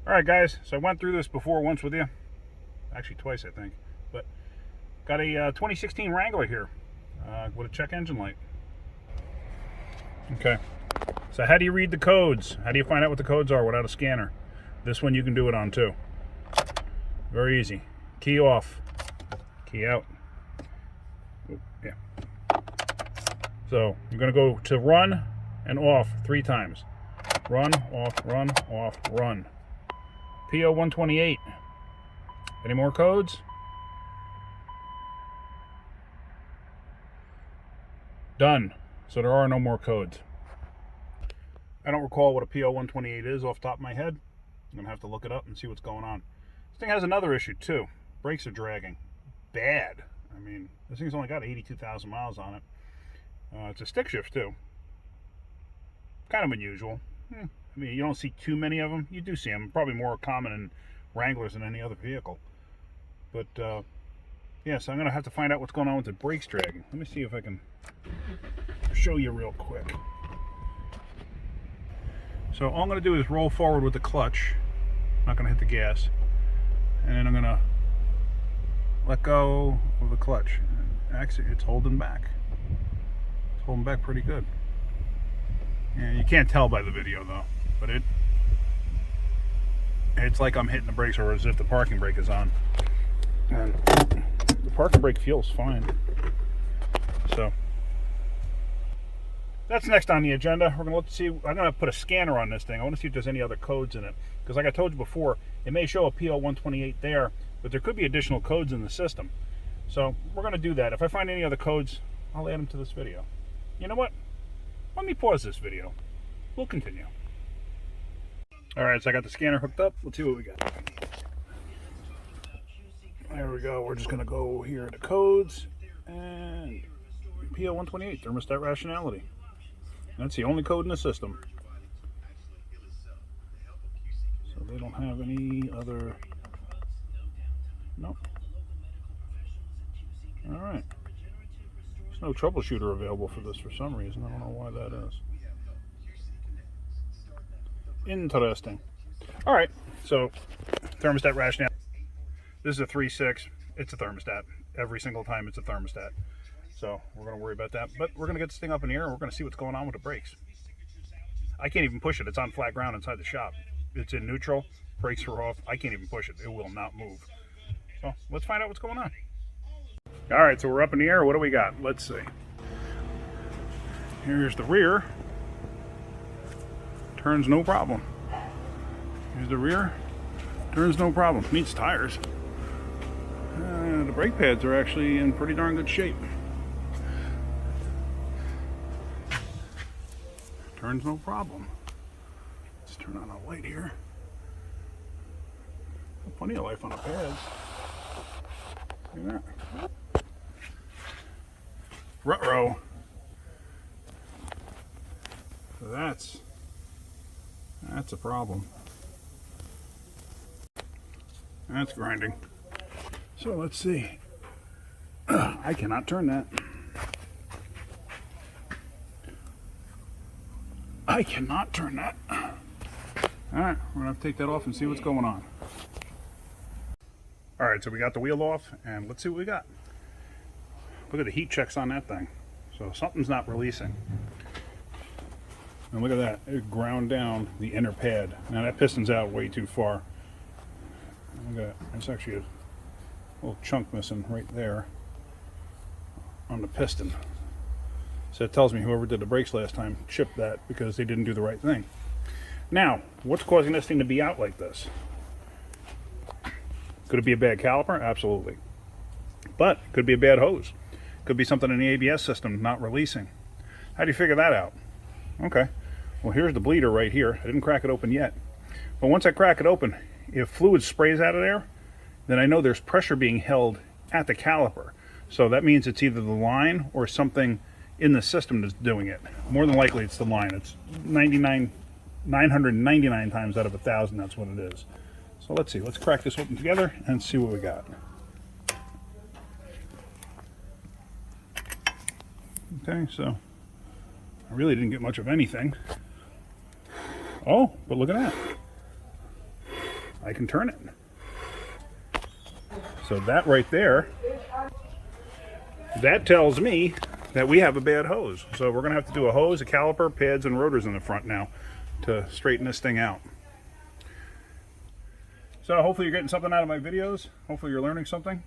Alright guys, so I went through this before once with you. Actually twice I think. But got a 2016 Wrangler here with a check engine light. Okay, so how do you read the codes? How do you find out what the codes are without a scanner? This one you can do it on too. Very easy. Key off, key out. Oh, yeah. So you're going to go to run and off 3 times. Run, off, run. PO 128. Any more codes? Done. So there are no more codes. I don't recall what a PO 128 is off the top of my head. I'm going to have to look it up and see what's going on. This thing has another issue too. Brakes are dragging. Bad. I mean, this thing's only got 82,000 miles on it. It's a stick shift too. Kind of unusual. I mean, you don't see too many of them. You do see them. Probably more common in Wranglers than any other vehicle. But, yeah, so I'm going to have to find out what's going on with the brakes dragging. Let me see if I can show you real quick. So all I'm going to do is roll forward with the clutch. I'm not going to hit the gas. And then I'm going to let go of the clutch. Actually, it's holding back. It's holding back pretty good. Yeah, you can't tell by the video though, but it's like I'm hitting the brakes or as if the parking brake is on. And the parking brake feels fine. So that's next on the agenda. We're gonna see. I'm gonna put a scanner on this thing. I want to see if there's any other codes in it, because like I told you before, it may show a PO 128 there, but there could be additional codes in the system. So we're gonna do that. If I find any other codes, I'll add them to this video. You know what? Let me pause this video. We'll continue. Alright, so I got the scanner hooked up. Let's see what we got. There we go. We're just going to go here to codes. And PO 128, thermostat rationality. That's the only code in the system. So they don't have any other... Nope. Alright. There's no troubleshooter available for this for some reason. I don't know why that is. Interesting. Alright, so thermostat rationality. This is a 3.6. It's a thermostat. Every single time it's a thermostat. So we're going to worry about that. But we're going to get this thing up in the air and we're going to see what's going on with the brakes. I can't even push it. It's on flat ground inside the shop. It's in neutral. Brakes are off. I can't even push it. It will not move. So let's find out what's going on. Alright, so we're up in the air. What do we got? Let's see. Here's the rear. Turns no problem. Here's the rear. Turns no problem. Needs tires. The brake pads are actually in pretty darn good shape. Turns no problem. Let's turn on a light here. Plenty of life on the pads. Look at that. Ruh-roh. So that's a problem. That's grinding. So let's see. I cannot turn that. I cannot turn that. Alright, we're going to have to take that off and see what's going on. Alright, so we got the wheel off and let's see what we got. Look at the heat checks on that thing. So something's not releasing. And look at that. It ground down the inner pad. Now that piston's out way too far. Look at that. There's actually a little chunk missing right there on the piston. So it tells me whoever did the brakes last time chipped that because they didn't do the right thing. Now, what's causing this thing to be out like this? Could it be a bad caliper? Absolutely. But it could be a bad hose. Could be something in the ABS system not releasing. How do you figure that out? Okay, well here's the bleeder right here. I didn't crack it open yet. But once I crack it open, if fluid sprays out of there, then I know there's pressure being held at the caliper. So that means it's either the line or something in the system that's doing it. More than likely it's the line. It's 999 times out of 1,000 that's what it is. So let's see, let's crack this open together and see what we got. Okay, so I really didn't get much of anything. Oh, but look at that. I can turn it. So that right there, that tells me that we have a bad hose. So we're going to have to do a hose, a caliper, pads, and rotors in the front now to straighten this thing out. So hopefully you're getting something out of my videos. Hopefully you're learning something.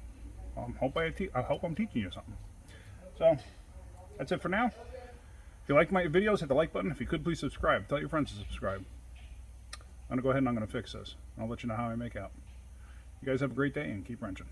I hope I'm teaching you something. So that's it for now. If you like my videos, hit the like button. If you could, please subscribe. Tell your friends to subscribe. I'm going to go ahead and I'm going to fix this. I'll let you know how I make out. You guys have a great day and keep wrenching.